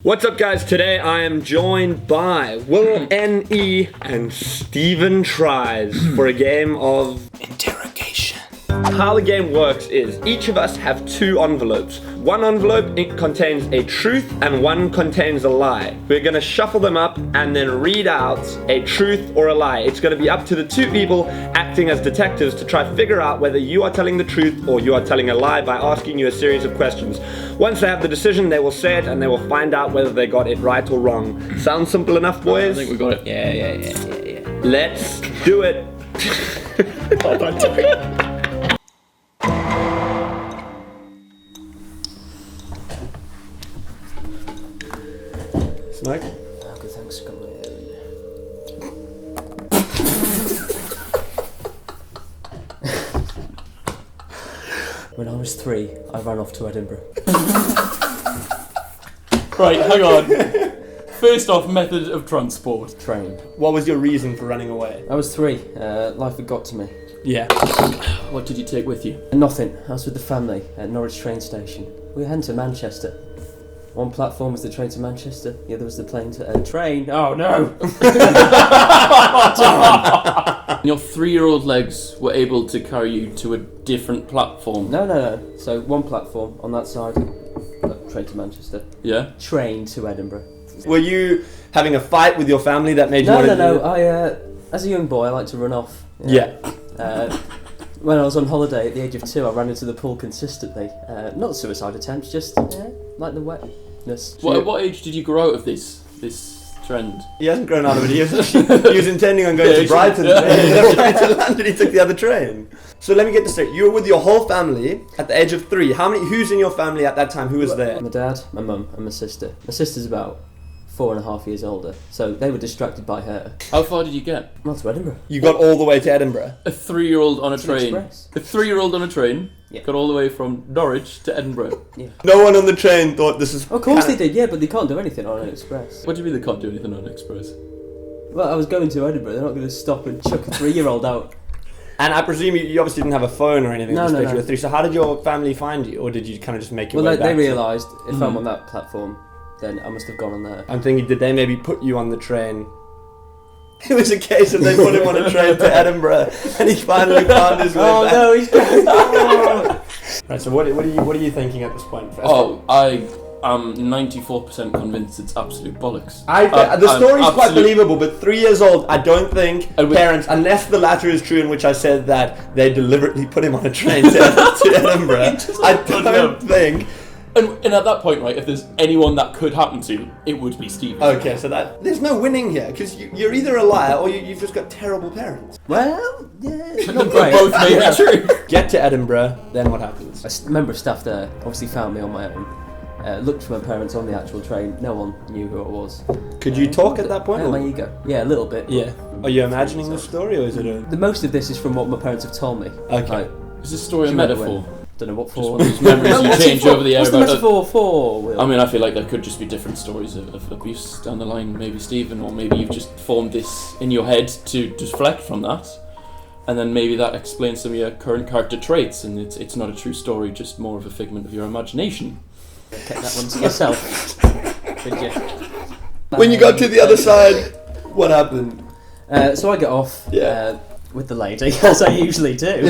What's up, guys? Today I am joined by WillNE and Steven Tries for a game of interrogation. How the game works is each of us have two envelopes. One envelope contains a truth and one contains a lie. We're gonna shuffle them up and then read out a truth or a lie. It's gonna be up to the two people acting as detectives to try to figure out whether you are telling the truth or you are telling a lie by asking you a series of questions. Once they have the decision, they will say it and they will find out whether they got it right or wrong. Sound simple enough, boys? I think we got it. Yeah. Let's do it. Smoke? Okay, thanks. Got my When I was 3, I ran off to Edinburgh. Right, hang on. First off, method of transport. Train. What was your reason for running away? I was 3. Life had got to me. Yeah. What did you take with you? Nothing. I was with the family at Norwich train station. We were heading to Manchester. One platform was the train to Manchester, the other was the plane to train. Oh no! Your 3-year-old legs were able to carry you to a different platform. No. So one platform on that side, train to Manchester. Yeah? Train to Edinburgh. Were you having a fight with your family that made you want to do No. I, as a young boy, I like to run off. Yeah. When I was on holiday at the age of 2, I ran into the pool consistently. Not suicide attempts, just like the wetness. At what age did you grow out of this trend? He hasn't grown out of it. He was intending on going to Brighton. Yeah. He never went to London. He took the other train. So let me get this straight. You were with your whole family at the age of 3. Who's in your family at that time? Who was there? My dad, my mum, and my sister. My sister's about 4.5 years older, so they were distracted by her. How far did you get? Well, to Edinburgh. You got all the way to Edinburgh. A 3-year-old on a train. Express. A 3-year-old on a train Yeah. got all the way from Norwich to Edinburgh. Yeah. No one on the train thought this is... Of course they did, yeah, but they can't do anything on an express. What do you mean they can't do anything on an express? Well, I was going to Edinburgh, they're not going to stop and chuck a 3-year-old out. And I presume you obviously didn't have a phone or anything at this stage. You were 3. So how did your family find you? Or did you kind of just make your way back? Well, they realised if I'm on that platform, then I must have gone on there. I'm thinking, did they maybe put you on the train? It was a case of they put him on a train to Edinburgh, and he finally found his way back. No, he's going. Right. So what are you thinking at this point? I am 94% convinced it's absolute bollocks. The story's quite believable, but 3 years old, I don't think parents, unless the latter is true, in which I said that they deliberately put him on a train to Edinburgh. I don't think. And at that point, right, if there's anyone that could happen to, it would be Steve. Okay, so there's no winning here, because you're either a liar or you've just got terrible parents. Well, yeah, not great. Both may be true. Get to Edinburgh, then what happens? A member of staff there obviously found me on my own. Looked for my parents on the actual train. No one knew who I was. Could you talk at that point? My ego. Yeah, a little bit. Yeah. Are you imagining this story, or is it a... The most of this is from what my parents have told me. Okay. Like, Is this story a metaphor? don't know what Just for. one of those memories you change over the air. What's the metaphor for, Will? I mean, I feel like there could just be different stories of abuse down the line. Maybe Stephen, or maybe you've just formed this in your head to deflect from that, and then maybe that explains some of your current character traits, and it's not a true story, just more of a figment of your imagination. Kept that one to yourself. Did you? When you got to the other side, what happened? So I get off Yeah. with the lady, as I usually do.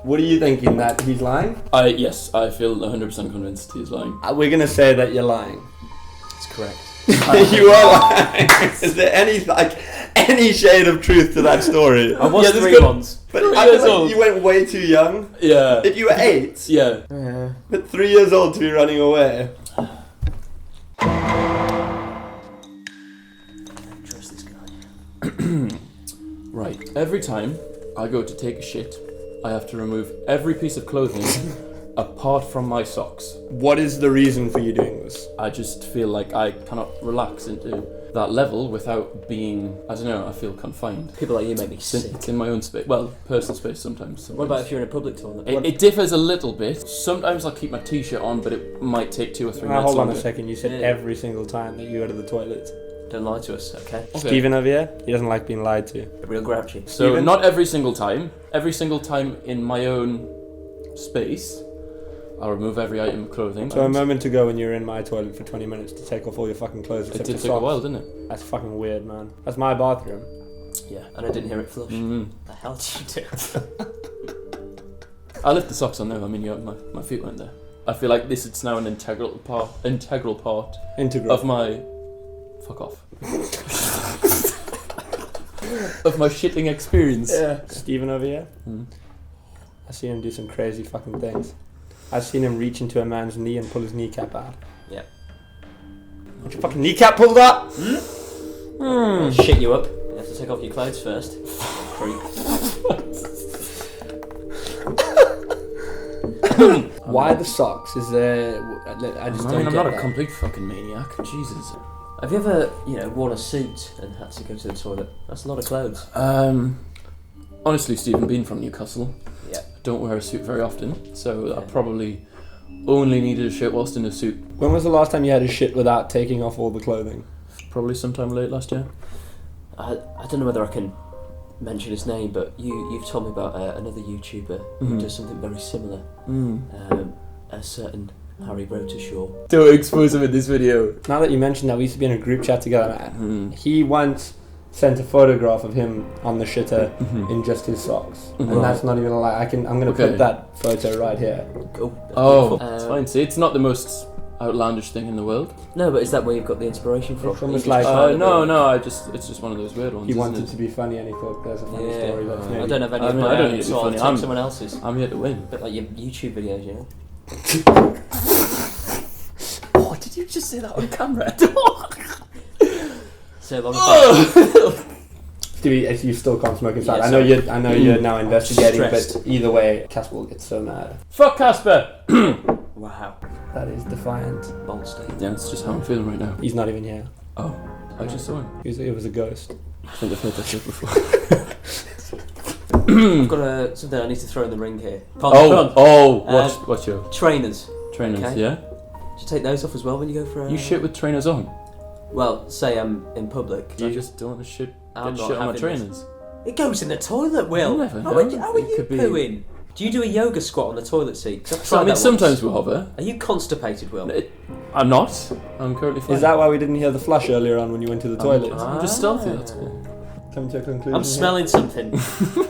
What are you thinking, that he's lying? Yes, I feel 100% convinced he's lying. We're going to say that you're lying. That's correct. You are lying. Is there any shade of truth to that story? I was Yeah, there's 3 good- months. But 3 I years feel like old. you went way too young. Yeah. If you were 8, Yeah. Yeah. but 3 years old to be running away. Trust this guy. Right. Every time I go to take a shit, I have to remove every piece of clothing apart from my socks. What is the reason for you doing this? I just feel like I cannot relax into that level without being, I don't know, I feel confined. People like you make me It's sick. in my own space. Well, personal space sometimes. What about if you're in a public toilet? It differs a little bit. Sometimes I'll keep my t-shirt on, but it might take 2 or 3 minutes Hold on a longer. second. You said Yeah. every single time that you go to the toilet. Don't lie to us, okay? Okay. Stephen over here, he doesn't like being lied to. A real grouchy. So Stephen? not every single time. Every single time in my own space, I'll remove every item of clothing. So a moment ago when you were in my toilet for 20 minutes to take off all your fucking clothes It except did your take a socks. while, didn't it? That's fucking weird, man. That's my bathroom. Yeah, and I didn't hear it flush. Mm-hmm. The hell did you do? I left the socks on there. I mean, yeah, my feet weren't there. I feel like this is now an integral part of my... Fuck off. of my shitting experience. Yeah. Steven over here. Mm. I've seen him do some crazy fucking things. I've seen him reach into a man's knee and pull his kneecap out. Yeah. Want your fucking kneecap pulled up? I'll shit you up. You have to take off your clothes first. Creep. Why the socks? Is there... I just don't I'm get not a that. complete fucking maniac. Jesus. Have you ever, worn a suit and had to go to the toilet? That's a lot of clothes. Honestly, Stephen, being from Newcastle, Yeah. I don't wear a suit very often, so I probably only needed a shirt whilst in a suit. When was the last time you had a shit without taking off all the clothing? Probably sometime late last year. I don't know whether I can mention his name, but you've told me about another YouTuber who does something very similar. A certain Harry Rotershaw. Don't expose him in this video. Now that you mentioned that, we used to be in a group chat together. He once sent a photograph of him on the shitter in just his socks, and that's not even a lie. I'm gonna put that photo right here. Oh, it's fine. See, it's not the most outlandish thing in the world. No, but is that where you've got the inspiration from? It's almost You like just no. It's just one of those weird ones. he wanted to be funny and he thought there's a funny story. That's I don't have any I of mean, my I don't own, need to be so I'll funny. take someone else's. I'm here to win. Bit like your YouTube videos, you know. Oh, did you just say that on camera? So long. Stevie, you still can't smoke inside. Yeah, I know you're now investigating, stressed. but either way, Casper will get so mad. Fuck Casper! Wow. That is defiant. Bold statement. Yeah, that's just how I'm feeling right now. He's not even here. Oh, I just saw him. It was a ghost. I think I've heard that joke before. I've got something I need to throw in the ring here. Pardon. What's your Trainers. trainers? Okay. Yeah, Do you take those off as well when you go for a... you shit with trainers on. Well, say I'm in public. You just don't want to shit. I'm Get not shit on my having trainers. It goes in the toilet, Will. You never How know. are you It could be- pooing? Do you do a yoga squat on the toilet seat? 'Cause I've So, tried I mean, that sometimes we once. hover. Are you constipated, Will? I'm not. I'm currently fine. Is that why we didn't hear the flush earlier on when you went to the toilet? I'm just stealthy. That's all. Come to a conclusion. I'm here. smelling something,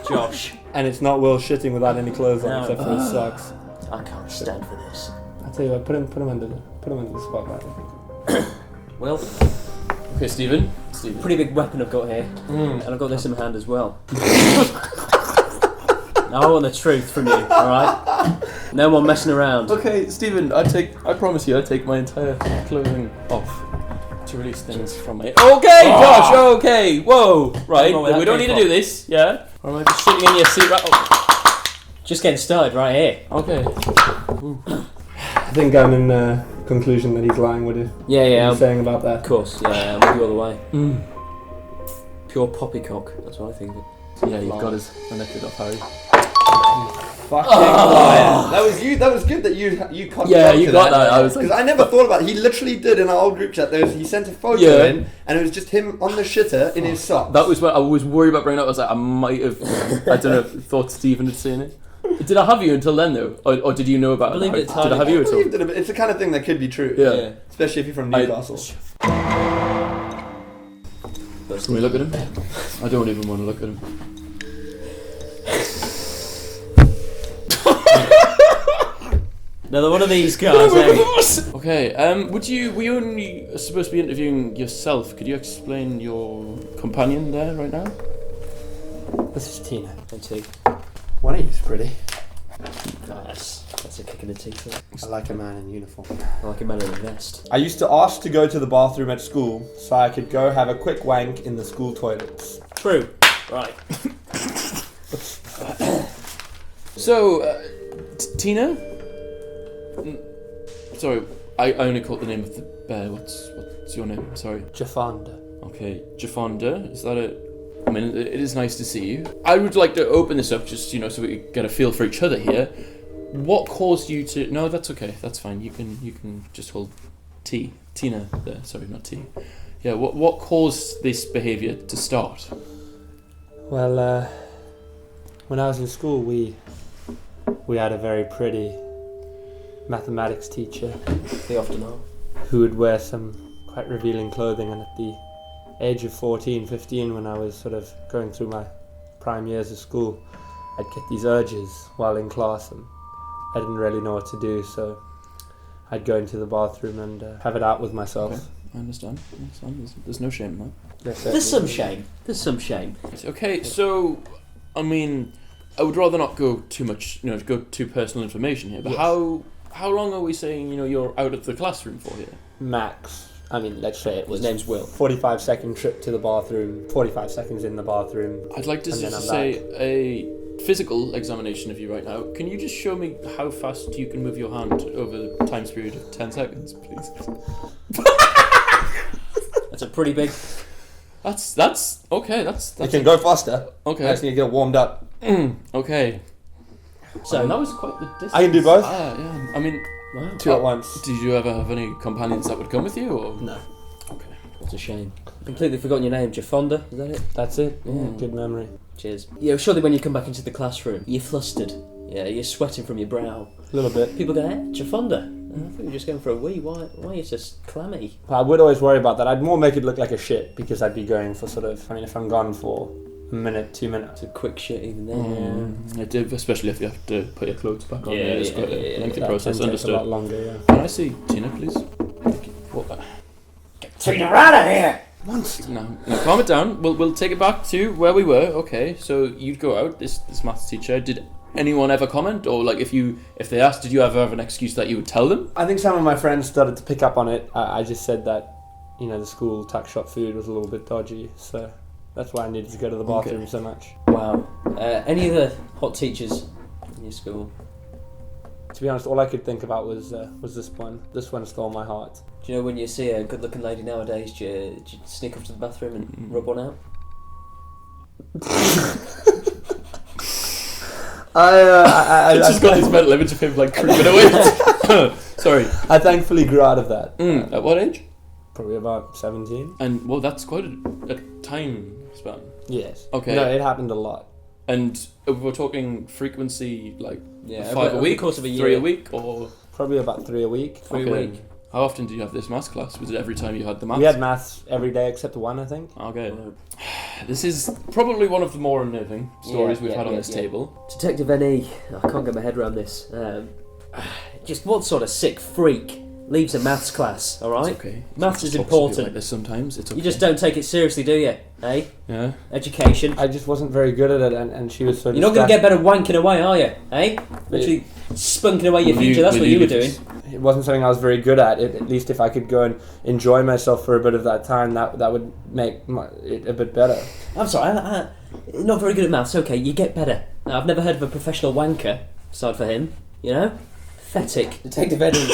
Josh. And it's not Will shitting without any clothes on No. except for his socks. I can't stand for this. I'll tell you what, put him under the spotlight. I think. Will, Okay, Stephen. pretty big weapon I've got here, and I've got this in my hand as well. Now I want the truth from you, alright? No more messing around. Okay, Stephen. I promise you, I take my entire clothing off to release things from my. Okay, Josh. Okay. Whoa. Right. Come on, where We that don't need came to do this. Yeah. Or am I just sitting in your seat? Right. Oh. Just getting started right here. Okay. I think I'm in conclusion that he's lying. What are Yeah, you saying about that? of course. Yeah, I'm with you all the way. Pure poppycock. That's what I think of it. Yeah, you've got his connected up, Harry. Fucking liar. That was you. That was good that you caught. Yeah, you got that. I was like, because I never thought about it. He literally did in our old group chat. He sent a photo in, and it was just him on the shitter in his socks. that was what I was worried about bringing up. I was like, I might have, I don't know, thought Stephen had seen it. Did I have you until then though, or did you know about I believe it? it Did I have you at all? believed it a bit. It's the kind of thing that could be true. Yeah. Especially if you're from Newcastle. Can we look at him? I don't even want to look at him. Another one of these guys, eh? Okay, were you only supposed to be interviewing yourself? Could you explain your companion there right now? This is Tina. And two. One of you's pretty. That's a kick in the teeth. I like a man in uniform. I like a man in a vest. I used to ask to go to the bathroom at school so I could go have a quick wank in the school toilets. True. Right. So, Tina? Sorry, I only caught the name of the bear. What's your name? Sorry. Jafonda. Okay, Jafonda. Is that a? I mean, it is nice to see you. I would like to open this up, just so we get a feel for each other here. What caused you to? No, that's okay. That's fine. You can just hold Tina there. Sorry, not T. Yeah. What caused this behaviour to start? Well, when I was in school, we had a very pretty mathematics teacher They often are. who would wear some quite revealing clothing, and at the age of 14, 15, when I was sort of going through my prime years of school, I'd get these urges while in class and I didn't really know what to do, so I'd go into the bathroom and have it out with myself. Okay, I understand. There's no shame in that. There's some shame. There's some shame. Okay, so, I mean, I would rather not go too much, go too personal information here, but Yes. how long are we saying, you're out of the classroom for here? Max, I mean, let's say it was His name's Will. 45-second trip to the bathroom, 45 seconds in the bathroom. I'd like to And then just I'm say a physical examination of you right now. Can you just show me how fast you can move your hand over the time period of 10 seconds, please? That's a pretty big. That's okay. That's You can go faster. okay. I just need to get warmed up. Okay. So that was quite the distance. I can do both. Yeah. I mean, wow. Two at once. did you ever have any companions that would come with you, or No. okay? That's a shame. Completely forgotten your name. Jafonda, is that it? That's it. Yeah, Mm. good memory. Cheers. Yeah, surely when you come back into the classroom, you're flustered. Yeah, you're sweating from your brow. A little bit. People go, hey, Jafonda. I thought you were just going for a wee. Why are you just clammy? I would always worry about that. I'd more make it look like a shit because I'd be going for sort of, I mean, if I'm gone for a minute, 2 minutes. It's a quick shit even there. I do, especially if you have to put your clothes back on. Yeah, It's yeah, quite yeah, a lengthy yeah. process. That takes a lot Understood. longer, yeah. Can I see Tina, please? Thank you. What? Get Tina out of here! No, calm it down. We'll take it back to where we were. Okay, so you'd go out. This maths teacher. Did anyone ever comment, or like if they asked, did you ever have an excuse that you would tell them? I think some of my friends started to pick up on it. I just said that, the school tuck shop food was a little bit dodgy, so that's why I needed to go to the bathroom so much. Wow. Any other hot teachers in your school? To be honest, all I could think about was this one. This one stole my heart. Do you know when you see a good-looking lady nowadays, do you sneak off to the bathroom and rub one out? I It's just got this mental image of him like creeping away. Sorry. I thankfully grew out of that. At what age? Probably about 17. And well, that's quite a time span. Yes. Okay. No, it happened a lot. And if we're talking frequency, like Yeah, 5 over a the week, course of a 3 year. a week, or Probably about 3 a week. 3 a Okay. week. How often did you have this maths class? Was it every time you had the maths? We had maths every day except one, I think. Okay. This is probably one of the more unnerving stories we've had on this yeah. table. Detective NE, I can't get my head around this. Just what sort of sick freak leaves a maths class, alright? It's okay. Maths is Talks to you important. like this sometimes. It's okay. You just don't take it seriously, do you? Eh? Yeah. Education. I just wasn't very good at it, and she was so You're not going to get distracted. better wanking away, are you? Eh? Literally spunking away your future, that's what you were doing. It wasn't something I was very good at. At least if I could go and enjoy myself for a bit of that time, that would make it a bit better. I'm sorry, I not very good at maths. Okay, you get better. Now, I've never heard of a professional wanker, aside for him. Pathetic. Detective Eddie.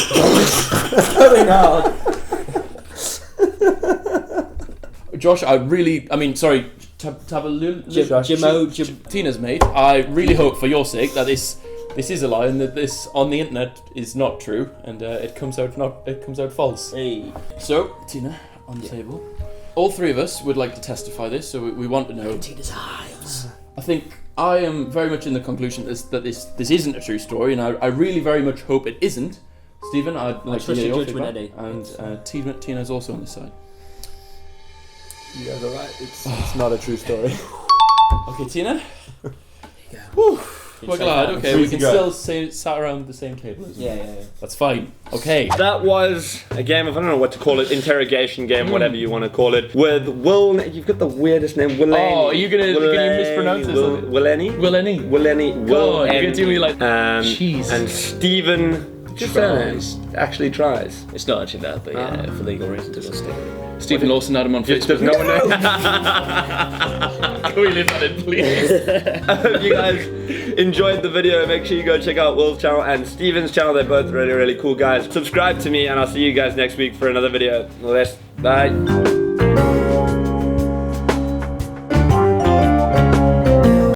Going hard. Josh, sorry, Tina's mate. I really hope for your sake that this is a lie and that this on the internet is not true and it comes out false. Hey. So, Tina, on the table. All three of us would like to testify this, so we want to know. Tina's eyes. I think I am very much in the conclusion that this isn't a true story, and I really very much hope it isn't. Stephen, I'd like to trust hear your your judgment, feedback. Eddie. And Tina's also on this side. You guys are right. It's not a true story. Okay, Tina. There you go. Whew. We're glad. Okay, we Easy can go. still sat around the same table. As Yeah. That's fine. Okay. That was a game of, I don't know what to call it, interrogation game, whatever you want to call it, with WillNE. You've got the weirdest name, WillNE. Oh, are you can you mispronounce this? WillNE? WillNE. WillNE. God, you're gonna do me like Jeez. And Stephen actually tries. It's not actually that, but yeah, for legal reasons it will stick. Stephen Lawson had him on Just Facebook. does no one know. Can we leave that in, please? I hope you guys enjoyed the video. Make sure you go check out Will's channel and Stephen's channel. They're both really, really cool guys. Subscribe to me and I'll see you guys next week for another video. Bye.